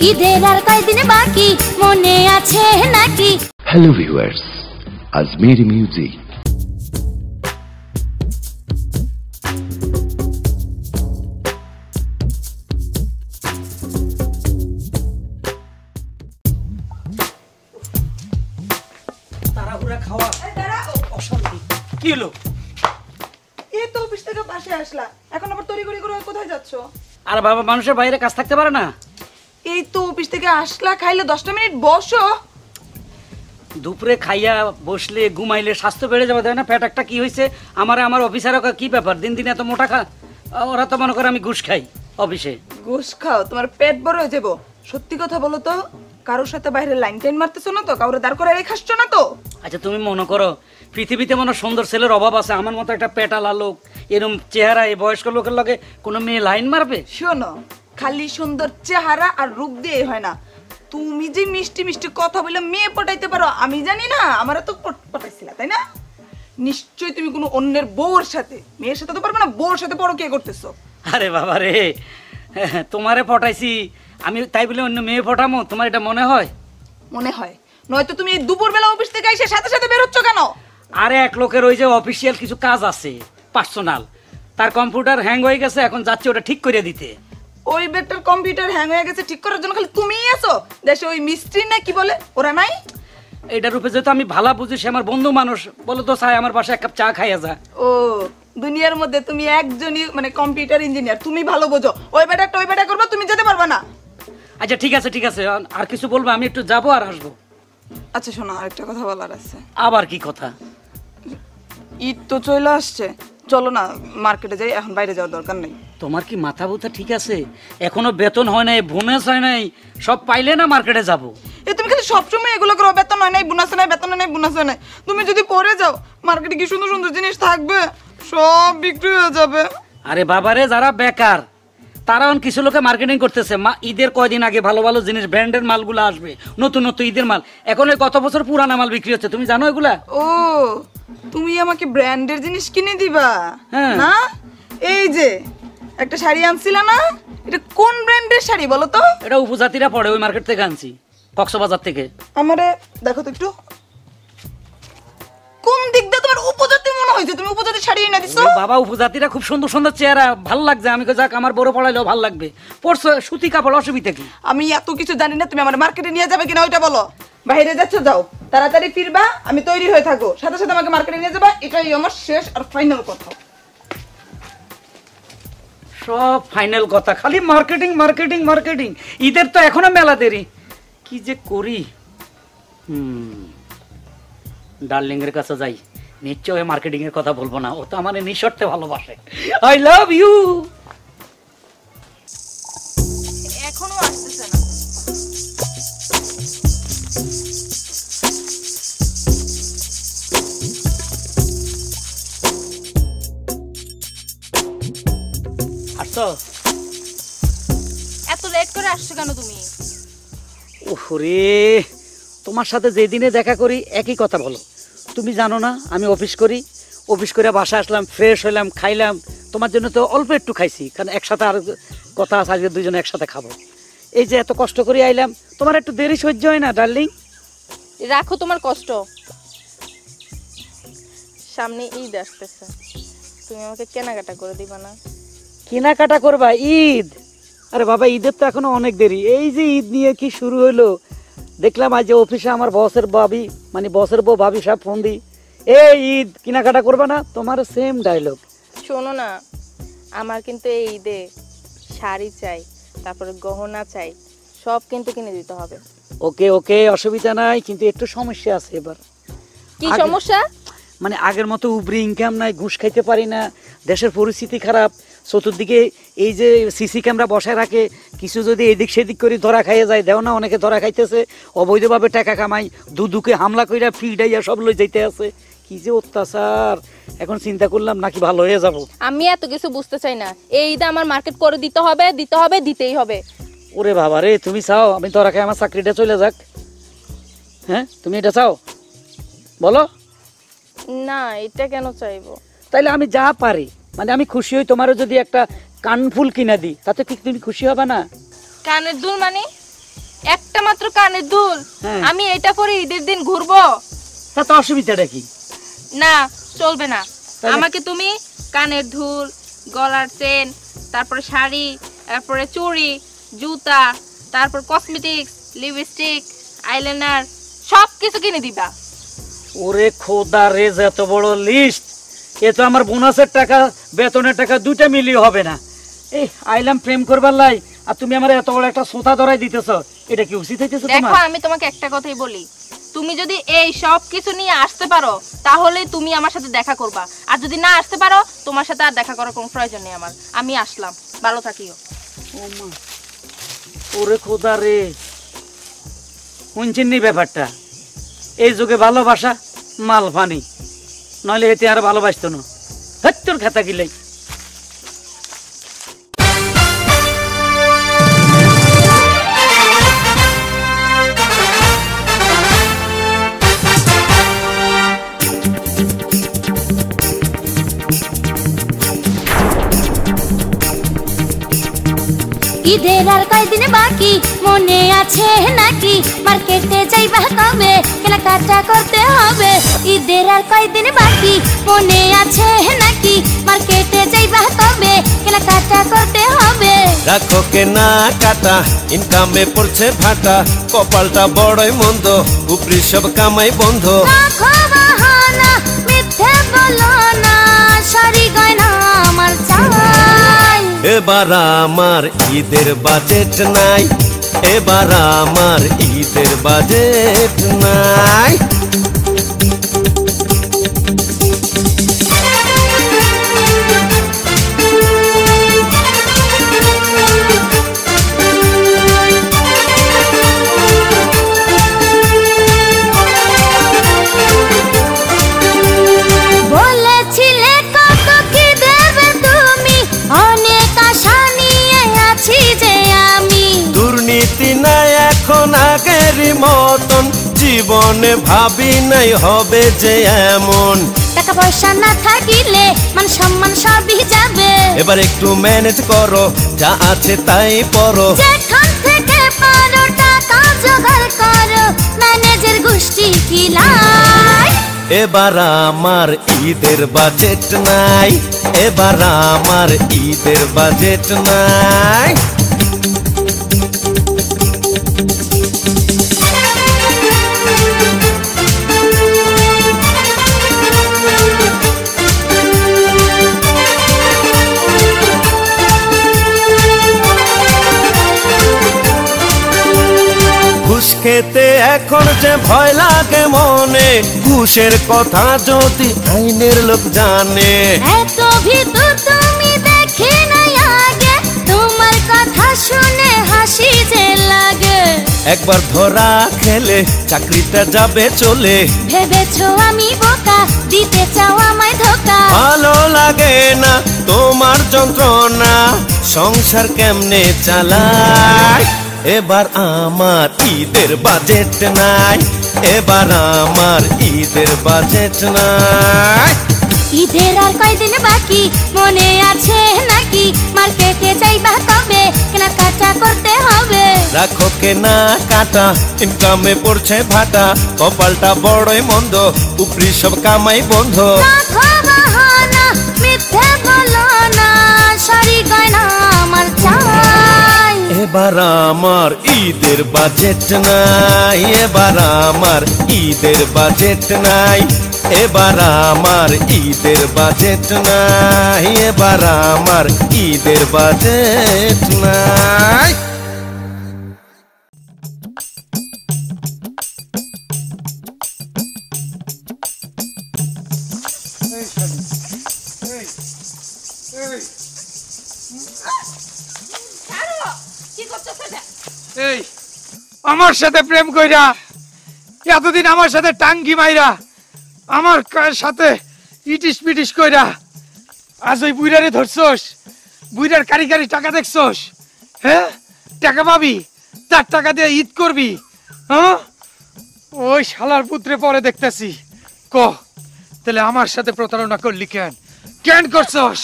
ঈদের আর কয়দিন বাকি মনে আছে নাকি? Hello viewers, Ajmeri music. তাড়াহুড়া খাওয়া অশান্তি। কি হলো? এই তো অফিস থেকে বাসে আসলা, এখন আবার তড়িঘড়ি করে কোথায় যাচ্ছ? আর বাবা, মানুষের বাইরে কাজ থাকতে পারে না? এই তো অফিস থেকে আসলা, খাইলে 10টা মিনিট বসো। দুপুরে খাইয়া বসলে ঘুমাইলে স্বাস্থ্য বেড়ে যাবে, তাই না? পেট একটা কি হয়েছে আমার অফিসারও কি ব্যাপার, দিন দিন এত মোটা খা? ওরা তো মনে করে আমি ঘুষ খাই অফিসে। ঘুষ খাও, তোমার পেট বড় হয়ে যাবো। সত্যি কথা বলো তো, কারোর সাথে বাইরে লাইন টাইন মারতেছো না তো? কাউরে দাঁড় করে খাচ্ছ না তো? আচ্ছা, তুমি মনে করো পৃথিবীতে মনে সুন্দর ছেলের অভাব আছে? আমার মতো একটা পেটালা লোক, এরকম চেহারা, এই বয়স্ক লোকের লগে কোনো মেয়ে লাইন মারবে? শোনো, খালি সুন্দর চেহারা আর রূপ দিয়ে হয় না। তুমি যে মিষ্টি মিষ্টি কথা বলে মেয়ে পটাইতে পারো আমি জানি না? আমারও তো পটাইছিলা, তাই না? নিশ্চয়ই তুমি কোনো অন্যের বউর সাথে, মেয়ের সাথে তো পারবে না, বউর সাথে পরো কে করতেছো? আরে বাবা রে, তোমারে পটাইছি আমি তাই বলে অন্য মেয়ে পটামো? তোমার এটা মনে হয়? মনে হয়, নয়তো তুমি এই দুপুরবেলা অফিস থেকে এসে সাথে সাথে বের হচ্ছ কেন? আরে এক লোকের ওই যে অফিসিয়াল কিছু কাজ আছে পার্সোনাল, তার কম্পিউটার হ্যাং হয়ে গেছে, এখন যাচ্ছে ওটা ঠিক করে দিতে। ওই বেটার কম্পিউটার হ্যাং হয়ে গেছে, ঠিক করার জন্য খালি তুমিই আছো দেশে? ওই মিস্ত্রি না কি বলে ওরা নাই? এইটার রূপে যেহেতু আমি ভালো বুঝি, সে আমার বন্ধু মানুষ, বলো তো চাই আমার বাসায় এক কাপ চা খাইয়া যা। ও, দুনিয়ার মধ্যে তুমি একজনই মানে কম্পিউটার ইঞ্জিনিয়ার, তুমি ভালো বোঝো। ওই বেটারটা ওই বেটা করবা, তুমি যেতে পারবা না। আচ্ছা ঠিক আছে ঠিক আছে, আর কিছু বলবো? আমি একটু যাবো আর আসবো। আচ্ছা শোনো, আরেকটা কথা বলার আছে। আবার কি কথা? ঈদ তো চলে আসছে, চলো না মার্কেটে যাই, এখন বাইরে যাওয়ার দরকার নেই। তোমার কি মাথা বুথা ঠিক আছে? এখনো বেতন হয় নাই, বোনাস হয় নাই, সব পাইলে না মার্কেটে যাবো? এ তুমি খালি সবসময় এগুলো করো, বেতন হয় নাই, বোনাস নাই, বেতন হয় নাই, বোনাস হয় নাই। তুমি যদি পরে যাও, মার্কেটে কি সুন্দর সুন্দর জিনিস থাকবে, সব বিক্রি হয়ে যাবে। আরে বাবারে, যারা বেকার তারা কিছু লোকে মার্কেটিং করতেছে। ঈদের কয়দিন আগে ভালো ভালো জিনিস, ব্র্যান্ডের মালগুলো আসবে, নতুন নতুন ঈদের মাল। এখন ওই কত বছর পুরানা মাল বিক্রি হচ্ছে, তুমি জানো এগুলা? ও, তুমি আমাকে ব্র্যান্ডের জিনিস কিনে দিবা? হ্যাঁ। না, এই যে একটা শাড়ি আনছিলা না, এটা কোন ব্র্যান্ডের শাড়ি বলো তো? এটা উপজাতিরা পড়ে, ওই মার্কেট থেকে আনছি, কক্সবাজার থেকে। আমারে দেখো তো একটু, কোন দিক দিয়ে তোমার উপজাতি মনে হয়েছে? তুমি উপজাতি শাড়ি এনে দিছো? বাবা, উপজাতিরা খুব সুন্দর সুন্দর চেহারা, ভালো লাগছে। আমি যাক, আমার বড় পড়াইলেও ভালো লাগবে। পড়ছো সুতি কাপড়, অসুবিধা কি? আমি এত কিছু জানি না, তুমি আমার মার্কেটে নিয়ে যাবে কিনা ওইটা বলো। বাইরে যাচ্ছ, যাও, তাড়াতাড়ি ফিরবা, আমি তৈরি হয়ে থাকো, সাথে সাথে আমাকে মার্কেটে নিয়ে যাবা। এটাই আমার শেষ আর ফাইনাল কথা। সব ফাইনাল কথা, খালি মার্কেটিং মার্কেটিং মার্কেটিং। ঈদের তো এখনো মেলা দেরি, কি যে করি। ডার্লিং এর কাছে যাই, নিশ্চয় মার্কেটিং এর কথা বলবো না, ও তো আমার নিঃশর্তে ভালোবাসে। I love you. এখনো আসতেছে না। আসছো? এত লেট করে আসছো কেন তুমি? ওরে, তোমার সাথে যেদিনে দেখা করি একই কথা বলো। তুমি জানো না আমি অফিস করি, অফিস করে বাসা আসলাম, ফ্রেশ হইলাম, খাইলাম। তোমার জন্য তো অল্প একটু খাইছি, কারণ একসাথে আর কথা আছে, আজকে দুজনে একসাথে খাবো। এই যে এত কষ্ট করে আইলাম, তোমার একটু দেরি সহ্য হয় না ডার্লিং? রাখো তোমার কষ্ট, সামনে ঈদ আসতেছে, তুমি আমাকে কেনাকাটা করে দিবা না? কেনাকাটা করবা? ঈদ? আরে বাবা, ঈদের তো এখনো অনেক দেরি। এই যে ঈদ নিয়ে কি শুরু হইলো, দেখলাম আজ যে অফিসে আমার বসের ভাবি, মানে বসের বউ ভাবি সব ফোন দি, এই ঈদ কেনাকাটা করবা না? তোমার সেম ডায়লগ। শোনো না, আমার কিন্তু এই ঈদে শাড়ি চাই, তারপরে গহনা চাই, সব কিন্তু কিনে দিতে হবে। ওকে ওকে, অসুবিধা নাই, কিন্তু একটু সমস্যা আছে এবার। কি সমস্যা? মানে আগের মতো উপরি ইনকাম নাই, ঘুষ খাইতে পারি না, দেশের পরিস্থিতি খারাপ, চতুর্দিকে এই যে সিসি ক্যামেরা বসায় রাখে, কিছু যদি এদিক সেদিক করে ধরা খাইয়ে যায়, দেও না অনেকে ধরা খাইতেছে, অবৈধভাবে টাকা কামাই, দুদুকে হামলা কইরা ফিডাইয়া সব লই যাইতে আছে। কি যে অত্যাচার, এখন চিন্তা করলাম নাকি ভালো হয়ে যাব। আমি এত কিছু বুঝতে চাই না, এই ঈদে আমার মার্কেট করে দিতে হবে, দিতে হবে, দিতেই হবে। ওরে বাবা রে, তুমি চাও আমি ধরা খাই আমার চাকরিটা চলে যাক? হ্যাঁ, তুমি এটা চাও? বলো না, এটা কেন চাইবো? তাইলে আমি যা পারি, মানে আমি খুশি হই। তোমারও যদি একটা কানফুল কিনা দিই, তাতে কি তুমি খুশি হবে না? কানের দুল মানে? একটা মাত্র কানের দুল, হ্যাঁ। আমি এটা পরে ঈদের দিন ঘুরবো? তা তো অসুবিধাটা কি? না, চলবে না। তাহলে? আমাকে তুমি কানের দুল, গলার চেন, তারপরে শাড়ি, তারপরে চুড়ি, জুতা, তারপর কসমেটিক্স, লিপস্টিক, আইলাইনার সবকিছু কিনে দিবা। ওরে খোদা রে, এত বড় লিস্ট! এ তো আমার বোনাসের টাকা, বেতনের টাকা দুইটা মিলিয়ে হবে না। এই আইলাম প্রেম করবার লাই, আর তুমি আমার এত বড় একটা সোতা ধরাই দিতেছ, এটা কি উচিত হইতেছে দেখো, তোমার? আমি তোমাকে একটা কথাই বলি, তুমি যদি এই সব কিছু নিয়ে আসতে পারো তাহলে তুমি আমার সাথে দেখা করবা, আর যদি না আসতে পারো তোমার সাথে আর দেখা করার কোনো প্রয়োজন নেই আমার। আমি আসলাম, ভালো থাকিও। ও মা, ওরে খোদা রে, শুনছেন নি ব্যাপারটা? এই যুগে ভালোবাসা মাল পানি, নইলে এতে আর ভালোবাসতো না। তোর খাতা গিলাই। ঈদের আর কয়দিন বাকি, মনে আছে নাকি? মার্কেটে যাইবা কবে, কেনাকাটা করতে হবে। ঈদের আর কয়দিন বাকি, মনে আছে নাকি? মার্কেটে যাইবা কবে, কেনাকাটা করতে হবে। রাখো কেনা কাটা, ইনকামে পড়ছে ভাটা, কপালটা বড়ই মন্দ, উপরি সব কামাই বন্ধ। রাখো বাহানা, মিথ্যে বলো না, শাড়ি গয়না আমার চাই। এবার আমার ঈদের বাজেট নাই, এবার আমার ঈদের বাজেট নাই। বলেছিলে কত কি দেবে তুমি, অনেক আশা নিয়ে আছি যে আমি। দুর্নীতি নাই এখন আগেরই মতন, জীবনে ভাবি নাই হবে যে এমন। টাকা পয়সা না থাকিলে মান সম্মান সবই যাবে। এবার একটু ম্যানেজ করো, যা আছে তাই পরো। যেখান থেকে পারো টাকা জোগাড় করো, ম্যানেজের গোষ্ঠী কিলাই। এবার আমার ঈদের বাজেট নাই, এবার আমার ঈদের বাজেট নাই। ঘুষ খেতে এখন যে ভয় লাগে মনে, ঘুষের কথা যদি আইনের লোক জানে। এত ভিতর তুমি দেখি নাই আগে, তোমার কথা শুনে হাসি যে লাগে। একবার ধরা খেলে চাকরিটা যাবে চলে। ভেবেছো আমি বোকা, দিতে চাও আমায় ধোকা। ভালো লাগে না তোমার যন্ত্রণা, সংসার কেমনে চালায়। এবার আমার ঈদের বাজেট নাই, এবার আমার ঈদের বাজেট নাই। ঈদের আর কয়দিন বাকি, মনে আছে নাকি? মার্কেটে যাইবা কবে, কেনাকাটা করতে হবে। রাখো কেনা কাটা, ইনকামে পড়ছে ভাটা, কপালটা বড়ই মন্দ, উপরি সব কামাই বন্ধ। রাখো বাহানা, মিথ্যে বলো না, শাড়ি গয়না আমার চাই। এবার আমার ঈদের বাজেট নাই, এবার আমার ঈদের বাজেট নাই, এবার আমার ঈদের বাজেট নাই, এবার আমার ঈদের বাজেট নাই। এই আমার সাথে প্রেম কইরা, এতদিন আমার সাথে টাঙ্গি মাইরা, আমার সাথে ইটিস পিটিস কইরা, আজ ওই বুইরারে ধরছস, বুইরার কারি কারি টাকা দেখছস। হ্যাঁ, টাকা পাবি, তার টাকা দিয়ে ঈদ করবি। হ্যাঁ, ওই শালার পুত্রে পরে দেখতেছি। ক তাহলে আমার সাথে প্রতারণা করলি কেন? কেন করছস?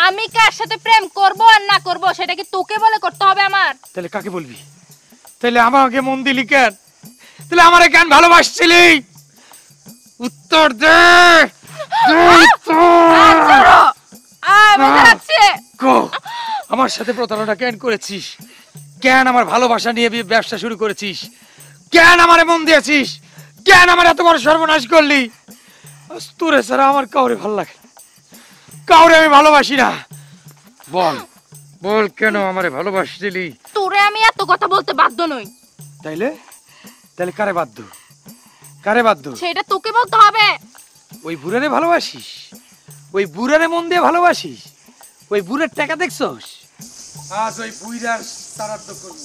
আমি কার সাথে প্রেম করব আর না করব সেটা কি তোকে বলে করতে হবে আমার? তাহলে কাকে বলবি? তাহলে আমাকে মন দিলি কেন? তাহলে আমারে কেন ভালোবাসছিলি? উত্তর দে, আমার সাথে প্রতারণা কেন করেছিস? কেন আমার ভালোবাসা নিয়ে ব্যবসা শুরু করেছিস? কেন আমারে মন দিয়েছিস? কেন আমার এত বড় সর্বনাশ করলি? তোরে ছাড়া আমার কাউরে ভালো লাগে না, কাউরে আমি ভালোবাসি না। বল বল কেন আমারে ভালোবাসছিলি? তোরে আমি এত কথা বলতে বাধ্য নই। তাইলে তাহলে কারে বাধ্য? কারে বাধ্য? সেটা তোকে বলতে হবে। ওই বুড়ারে ভালোবাসিস? ওই বুড়ারে মন দিয়ে ভালোবাসিস? ওই বুড়ার টাকা দেখছস? আজ ওই বুইরার সারাদ্দ করব,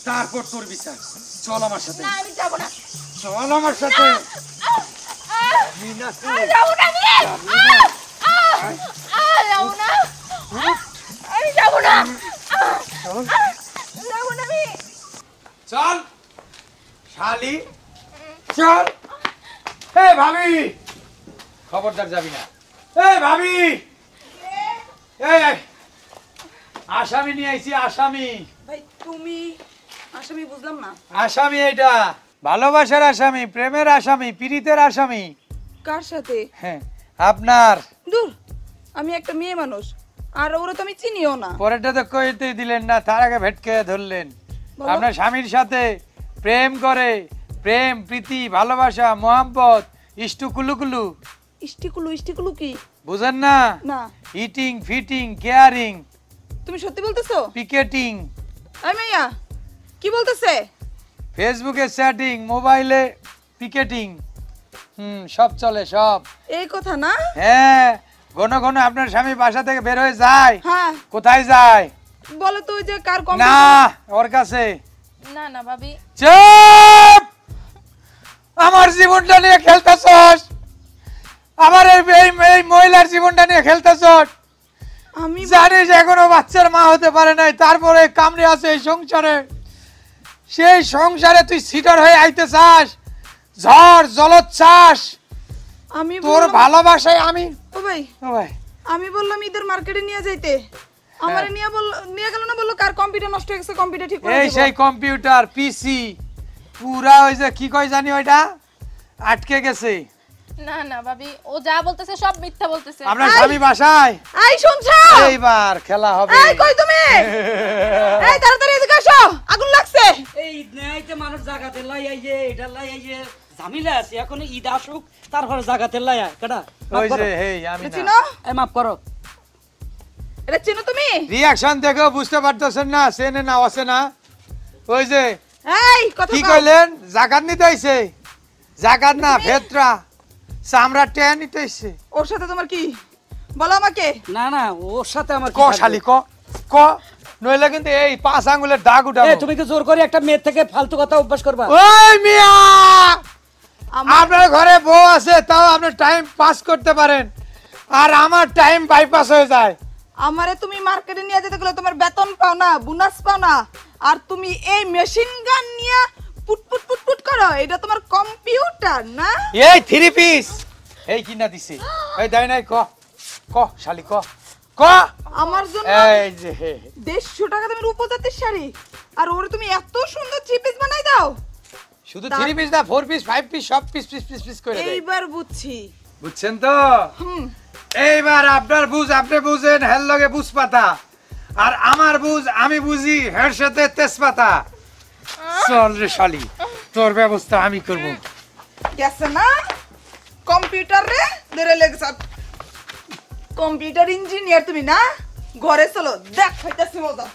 তারপর তোর বিচার। চল আমার সাথে। না আমি যাব না। চল আমার সাথে। আমি যাব না। আমি যাব না। যাব না আমি। চল শালি চল। এ ভাবি, খবরদার যাবি না। এ ভাবি, এই আসামি নিয়ে আইছি। আসামি। ভাই তুমি আসামি বুঝলাম না। আসামি এটা ভালোবাসার আসামি, প্রেমের আসামি, পীড়িতের আসামি। কার সাথে? হ্যাঁ আপনার। দূর, আমি একটা মেয়ে মানুষ, আর ওরা তো আমি চিনিও না। পরেরটা তো কইতেই দিলেন না, তার আগে ভেটকে ধরলেন। বলো। আপনার স্বামীর সাথে প্রেম করে, প্রেম প্রীতি ভালোবাসা মোহাম্মত ইষ্টু কুলুকুলু। ইষ্টিকুলু কি? বুঝেন না? না। ইটিং ফিটিং কেয়ারিং তুমি সত্যি বলতেছো? পিকেটিং। এই মাইয়া কি বলতেছে? ফেসবুকে চ্যাটিং, মোবাইলে পিকেটিং। সব চলে সব। এই কথা না? হ্যাঁ, ঘন ঘন আপনার স্বামী বাসা থেকে বের হয়ে যায়। হ্যাঁ। কোথায় যায় বলো তো, ওই যে কার কম? না ওর কাছে। না না ভাবি। চুপ! আমার জীবনটা নিয়ে খেলতেছস? আমার এই মহিলার জীবনটা নিয়ে খেলতেছস? আমি জানিস এখনো বাচ্চার মা হতে পারে নাই, তারপরে কামড়ে আছে এই সংসারে। সেই সংসারে তুই সিটার হয়ে আইতে চাস, ঝড় জলোচ্ছ্বাস। আমি তোর ভালোবাসায় আমি। ও ভাই, ও ভাই, আমি বললাম ঈদের মার্কেটে নিয়ে যাইতে, আমারে নিয়ে গেল না, বললো কার কম্পিউটার নষ্ট হয়ে গেছে, কম্পিউটার ঠিক করে এই দেব। সেই কম্পিউটার পিসি পুরা ওই যে কি কয় জানি ওইটা আটকে গেছে। না না ভাবি, ও যা বলতেছে সব মিথ্যা বলতেছে। আপনার স্বামী বাসায়? এই শুনছো? এইবার খেলা হবে। এই কই তুমি? এই তাড়াতাড়ি এদিকে আসো, আগুন লাগছে। এই ঈদ নেইতে মানুষ জাগাতে লাই আইয়ে, এটা লাই আইয়ে ঝামেলা আছে। এখন ঈদ আসুক তারপর জাগাতে লাই আয়। কেডা? ওই যে হেই আমি এটা না। চিনো? এই মাফ করো। এটা চিনো তুমি? রিঅ্যাকশন দেখো বুঝতে পারতেছেন না, চেনে না আছে না। ওই যে এই কথা কি কও। কইলেন? জাকাত নিতে আইছে? জাকাত না, ভেত্রা চামড়া টেয়া নিতে আইছে। ওর সাথে তোমার কি? বলো আমাকে। না না, ওর সাথে আমার কি ক থাকবে? শালি ক ক, নইলে কিন্তু এই 5 আঙ্গুলের দাগ উঠাবো। এই তুমি কি জোর করে একটা মেয়ে থেকে ফালতু কথা অভ্যাস করবা? ওই মিয়া, আপনার ঘরে বউ আছে তাও আপনি টাইম পাস করতে পারেন, আর আমার টাইম বাইপাস হয়ে যায়। আমারে তুমি মার্কেটে নিয়ে যেতে গেলে তোমার বেতন পাও না, বোনাস পাও না, আর তুমি এই মেশিন গান নিয়ে পুটপুট পুটপুট করো। এটা তোমার কম্পিউটার না? এই 3 পিস এই কিনা দিছে। এই দাই নাই ক ক শালি ক ক। আমার জন্য এই যে 150 টাকা তুমি উপজাতির শাড়ি, আর ওরে তুমি এত সুন্দর 3 পিস বানাই দাও। শুধু 3 পিস না, 4 পিস 5 পিস সব পিস পিস পিস পিস করে দেয়। এইবার বুঝছি। বুঝছেন তো? এইবার আপনার বুঝ আপনি বুঝেন, হের লগে বুঝ পাতা, আর আমার বুঝ আমি বুঝি হের সাথে তেজপাতা। চল রে শালি, তোর ব্যবস্থা আমি করব। গেছে না কম্পিউটার রে ধরে লেগেছে। কম্পিউটার ইঞ্জিনিয়ার তুমি না? ঘরে চলো, দেখ হইতাছি মজা।